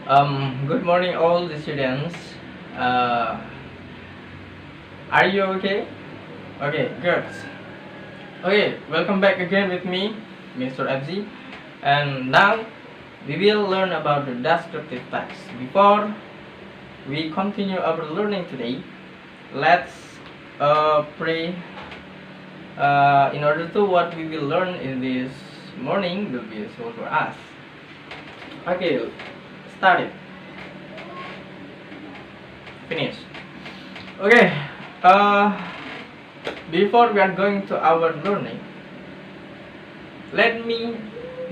Good morning, all the students. Uh, are you okay? Okay, good. Okay, welcome back again with me, Mr. FZ. And now we will learn about the descriptive text. Before we continue our learning today, let's pray. In order to what we will learn in this morning will be useful for us. Okay, start it. Finish. Okay. Before we are going to our learning, let me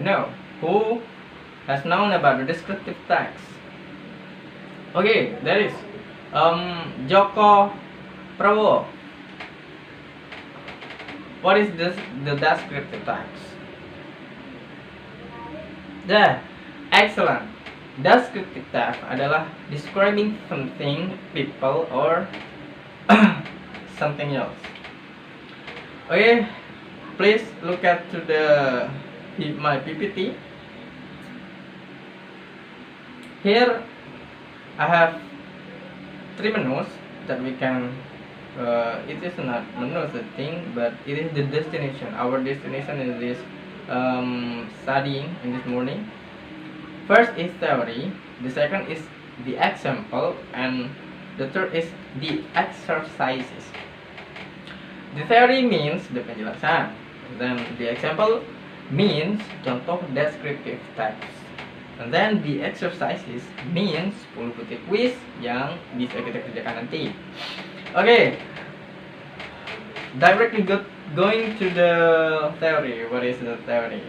know who has known about the descriptive text. Okay, there is Joko Prabowo. What is this? The descriptive text. Yeah, excellent. Descriptive text adalah describing something, people, or something else. Okay, please look at to my PPT. Here I have 3 menus that we can. It is not menu thing, but it is the destination. Our destination is this studying in this morning. First is theory, the second is the example, and the third is the exercises. The theory means the penjelasan, then the example means contoh descriptive text, and then the exercises means 10 butir quiz yang bisa kita kerjakan nanti. Okay, directly going to the theory. What is the theory?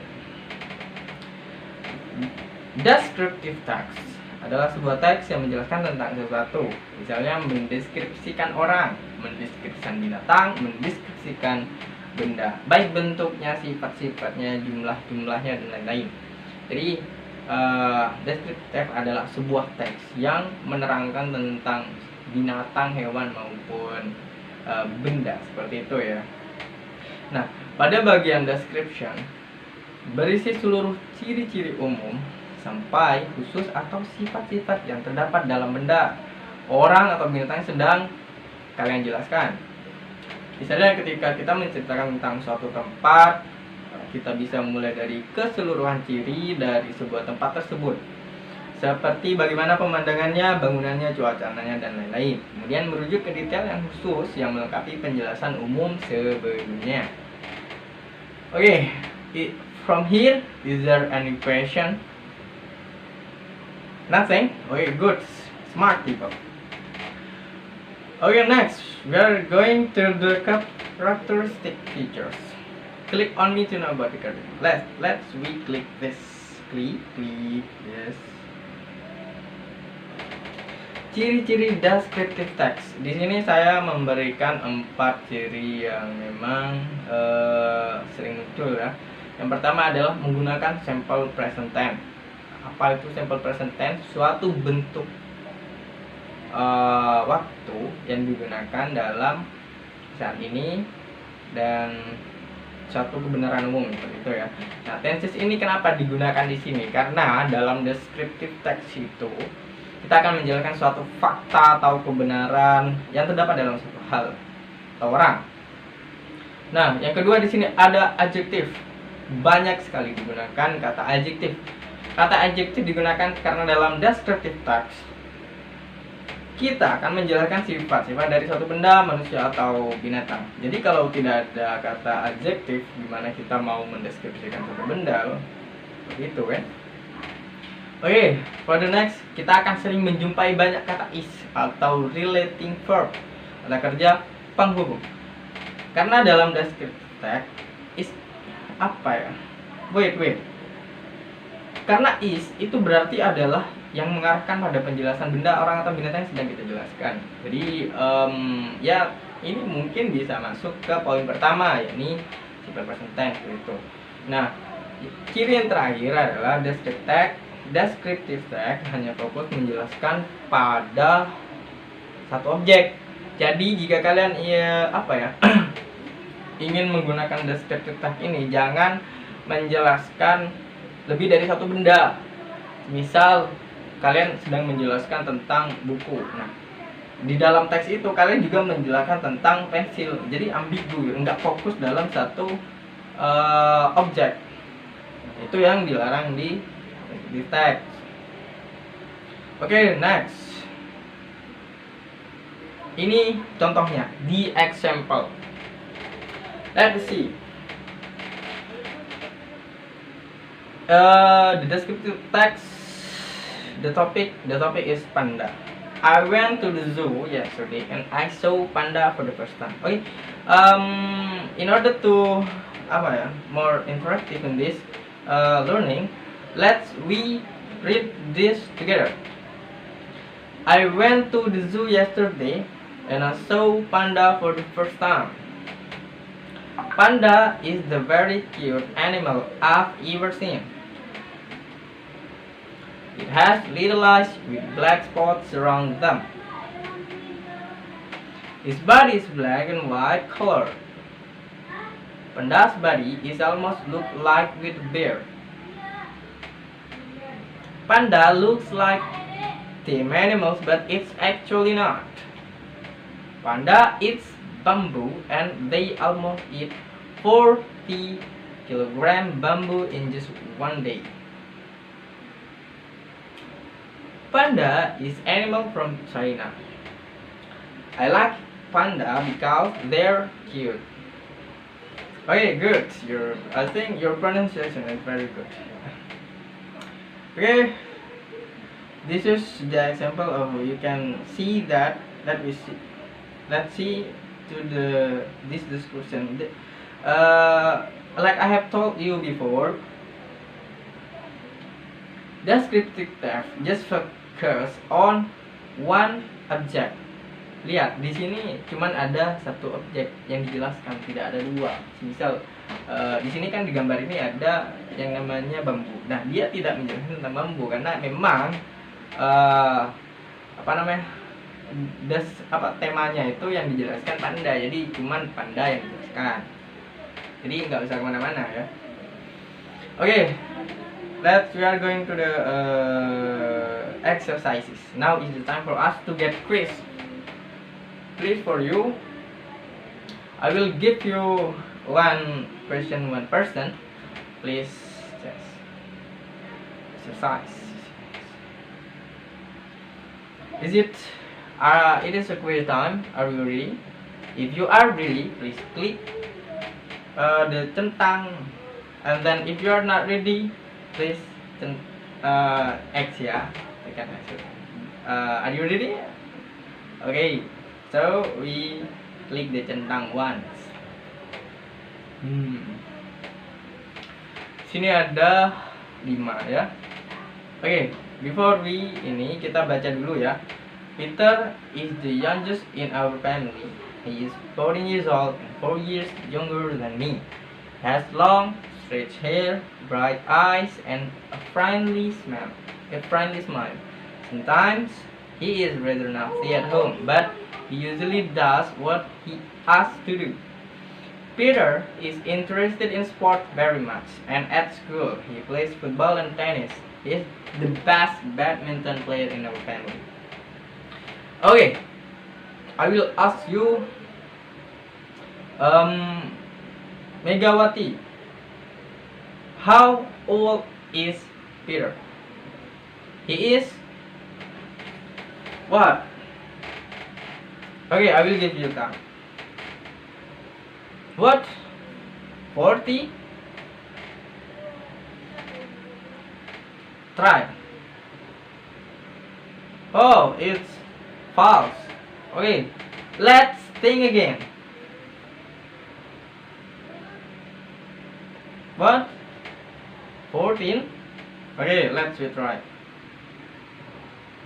Descriptive text adalah sebuah teks yang menjelaskan tentang sesuatu. Misalnya mendeskripsikan orang, mendeskripsikan binatang, mendeskripsikan benda, baik bentuknya, sifat-sifatnya, jumlah-jumlahnya, dan lain-lain. Jadi deskriptif adalah sebuah teks yang menerangkan tentang binatang, hewan maupun benda, seperti itu ya. Nah, pada bagian description berisi seluruh ciri-ciri umum sampai khusus atau sifat-sifat yang terdapat dalam benda, orang atau binatang yang sedang kalian jelaskan. Misalnya ketika kita menceritakan tentang suatu tempat, kita bisa mulai dari keseluruhan ciri dari sebuah tempat tersebut, seperti bagaimana pemandangannya, bangunannya, cuacanya, dan lain-lain. Kemudian merujuk ke detail yang khusus yang melengkapi penjelasan umum sebelumnya. Okay, from here, is there any question? Nothing? Okay, good. Smart people. Okay, next, we are going to the characteristic features. Click on me to know about the characteristic. Let's we click this. Click, yes. Ciri-ciri descriptive text. Di sini saya memberikan 4 ciri yang memang sering muncul ya. Yang pertama adalah menggunakan simple present tense. Apa itu simple present tense? Suatu bentuk waktu yang digunakan dalam saat ini dan suatu kebenaran umum, seperti itu ya. Nah, tenses ini kenapa digunakan di sini? Karena dalam descriptive text itu kita akan menjelaskan suatu fakta atau kebenaran yang terdapat dalam suatu hal atau orang. Nah, yang kedua di sini ada adjektif. Banyak sekali digunakan kata adjektif. Kata adjektif digunakan karena dalam descriptive text kita akan menjelaskan sifat-sifat dari suatu benda, manusia, atau binatang. Jadi kalau tidak ada kata adjektif, gimana kita mau mendeskripsikan suatu benda? Begitu kan? Oke, for the next, kita akan sering menjumpai banyak kata is atau relating verb, kata kerja penghubung. Karena dalam descriptive text is apa ya? Wait. Karena is itu berarti adalah yang mengarahkan pada penjelasan benda, orang, atau binatang yang sedang kita jelaskan. Jadi ya ini mungkin bisa masuk ke poin pertama, yakni simple present tense itu. Nah, ciri yang terakhir adalah descriptive text hanya fokus menjelaskan pada satu objek. Jadi jika kalian ingin menggunakan descriptive text ini, jangan menjelaskan lebih dari satu benda. Misal kalian sedang menjelaskan tentang buku. Nah, di dalam teks itu kalian juga menjelaskan tentang pensil, jadi ambigu, nggak fokus dalam satu objek. Itu yang dilarang di teks. Oke, next. Ini contohnya, the example. Let's see. The descriptive text, the topic is panda. I went to the zoo yesterday and I saw panda for the first time. Okay, in order to more interactive in this learning, we read this together. I went to the zoo yesterday and I saw panda for the first time. Panda is the very cute animal I've ever seen. It has little eyes with black spots around them. Its body is black and white color. Panda's body is almost look like with a beard. Panda looks like tame animals, but it's actually not. Panda eats bamboo and they almost eat 40 kilogram bamboo in just one day. Panda is animal from China. I like panda because they're cute. Okay, good. I think your pronunciation is very good. Okay, this is the example of you can see that. Let's see to this description. Like I have told you before, descriptive text just focus on one object. Lihat di sini cuman ada satu objek yang dijelaskan, tidak ada dua. Misal di sini kan di gambar ini ada yang namanya bambu. Nah, dia tidak menjelaskan tentang bambu karena memang temanya itu yang dijelaskan panda. Jadi cuman panda yang dijelaskan. Jadi nggak usah kemana-mana ya. Oke. We are going to the exercises. Now is the time for us to get quiz. Please, for you, I will give you one question, one person. Please just exercise. It is a quiz time. Are you ready? If you are ready, please click the centang, and then if you are not ready, please X ya, tekan X. Are you ready? Okay, so we click the centang once. Sini ada 5 ya. Okay, before kita baca dulu ya. Peter is the youngest in our family. He is 14 years old and 4 years younger than me. He has long straight hair, bright eyes, and a friendly smile. Sometimes he is rather naughty at home, but he usually does what he asks to do. Peter is interested in sport very much, and at school he plays football and tennis. He is the best badminton player in our family. Okay, I will ask you, Megawati, how old is Peter? He is what? Okay, I will give you time. What? 40? Try. Oh, it's false. Okay, let's think again. What? 14? Okay, let's retry.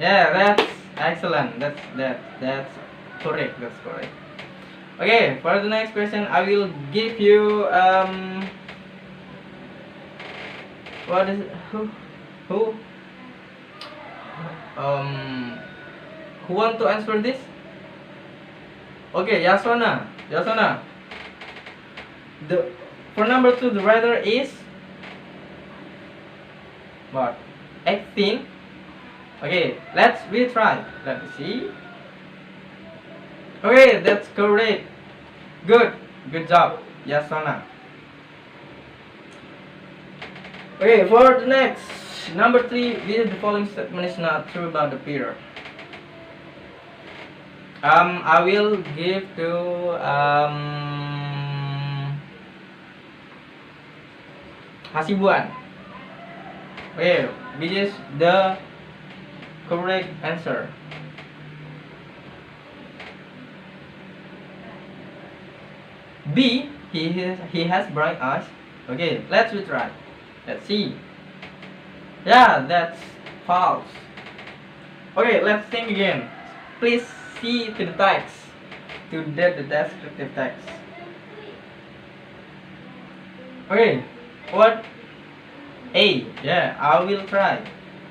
Yeah, that's excellent. That's correct. That's correct. Okay, for the next question, I will give you what is it? Who want to answer this? Okay, Yasona. For number 2, the writer is what? 18. Okay, let's retry. Let me see. Okay, that's correct. Good job, Yasona. Okay, for the next number 3, this the following statement is not true about the Peter. I will give to Hasibuan. Okay, which is the correct answer. B. He has bright eyes. Okay, let's retry. Let's see. Yeah, that's false. Okay, let's think again. Please see to the text, to the descriptive text. Okay, what? A. Yeah, I will try.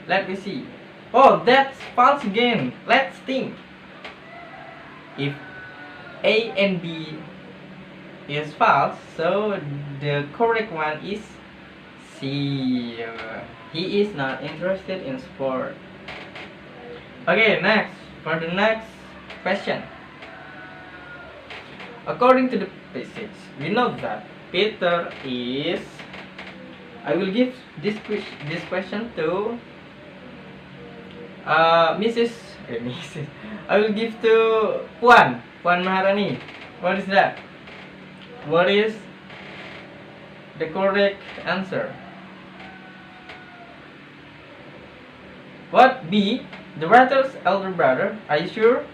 Let me see. Oh, that's false again. Let's think. If A and B is false, so the correct one is C. He is not interested in sport. Okay, next. For the next question. According to the passage, we know that Peter is. I will give this question to Mrs. Mrs. I will give to Puan Maharani. What is that? What is the correct answer? What? B. The writer's elder brother. Are you sure?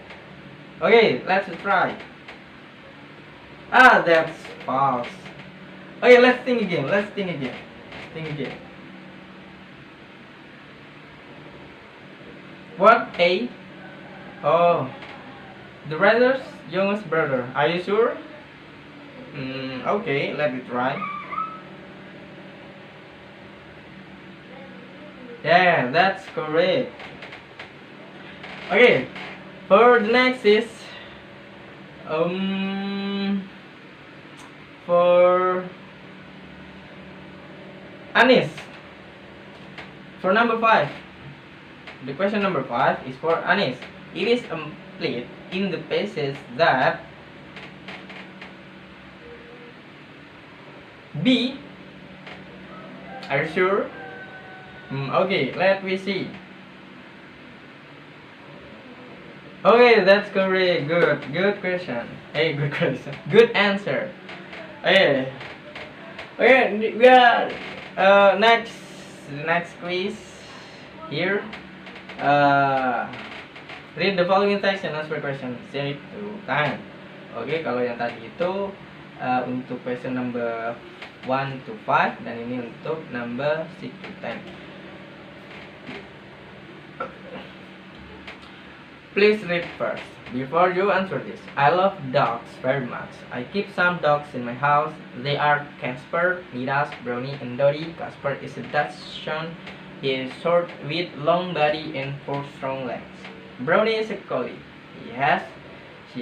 Okay, let's try. Ah, that's false. Okay, let's think again. Think again. What? A. Oh, the writer's youngest brother. Are you sure? Okay, let me try. Yeah, that's correct. Okay, for the next is for Anis. For number 5, the question number 5 is for Anis. It is complete in the passage that B. Are you sure? Okay, let me see. Okay, that's correct. Good question. Hey, good question. Good answer. Okay. Okay, we are next quiz here. Read the following text and answer question. Save to time. Oke, kalau yang tadi itu untuk question number 1 to 5 dan ini untuk number 6 to 10. Please read first. Before you answer this, I love dogs very much. I keep some dogs in my house. They are Casper, Midas, Brownie, and Dottie. Casper is a Dachshund. He is short with long body and 4 strong legs. Brownie is a collie. She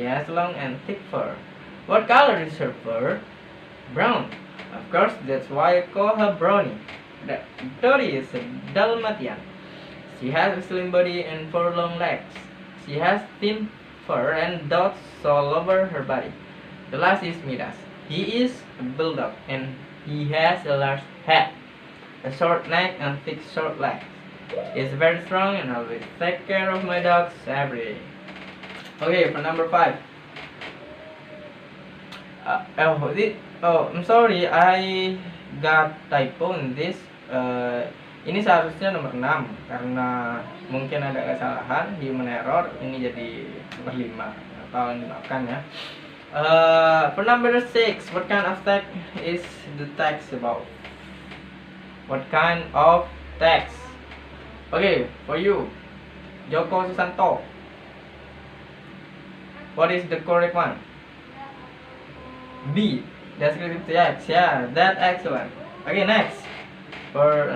has long and thick fur. What color is her fur? Brown. Of course, that's why I call her Brownie. Dottie is a Dalmatian. She has a slim body and 4 long legs. She has thin fur and dots all over her body. The last is Midas. He is a bulldog and he has a large head, a short neck and thick short legs. He is very strong and always take care of my dogs every day. Okay, for number 5. I'm sorry, I got typo in this. Ini seharusnya nomor 6 karena mungkin ada kesalahan human error, ini jadi nomor 5. Tolong dimaafkan ya. For number 6, what kind of text is the text about? What kind of text? Okay, for you, Joko Susanto. What is the correct one? B. Descriptive text. Yeah, that's excellent. Okay, next. For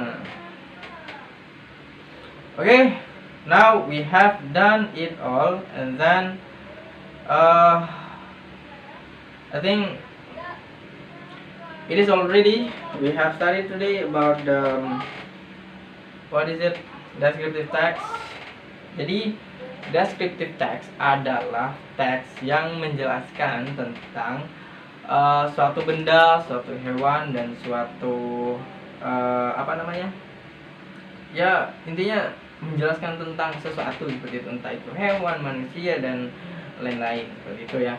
okay, now we have done it all, and then I think it is already. We have studied today about the what is it? Descriptive text. Jadi descriptive text adalah teks yang menjelaskan tentang suatu benda, suatu hewan, dan suatu apa namanya? Ya, intinya menjelaskan tentang sesuatu seperti itu, entah itu hewan, manusia, dan lain-lain seperti itu ya.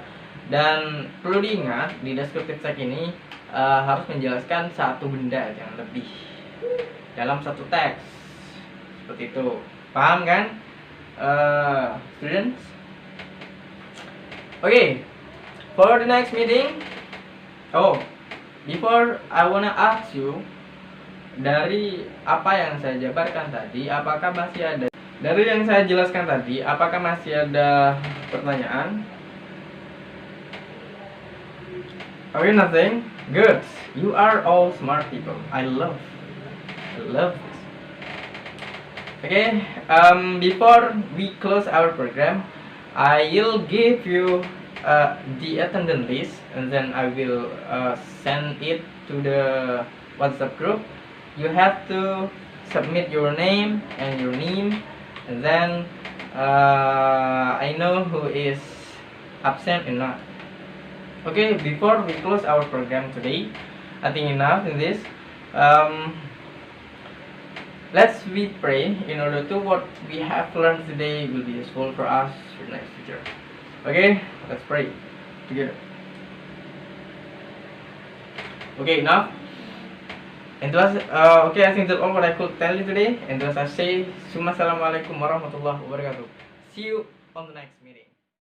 Dan perlu diingat di descriptive text ini harus menjelaskan satu benda yang lebih dalam satu teks seperti itu. Paham kan, students? Okay, for the next meeting. Oh, before I wanna ask you, dari apa yang saya jabarkan tadi, apakah masih ada, dari yang saya jelaskan tadi, apakah masih ada pertanyaan? Okay, nothing. Good. You are all smart people. I love this. Okay. Before we close our program, I will give you the attendance list, and then I will send it to the WhatsApp group. You have to submit your name, and then I know who is absent and not. Okay, before we close our program today, I think enough in this. Let's we pray in order to what we have learned today will be useful for us for the next future. Okay, let's pray together. Okay, enough. And thus, okay, I think that's all what I could tell you today. And thus I say, Assalamualaikum warahmatullahi wabarakatuh. See you on the next meeting.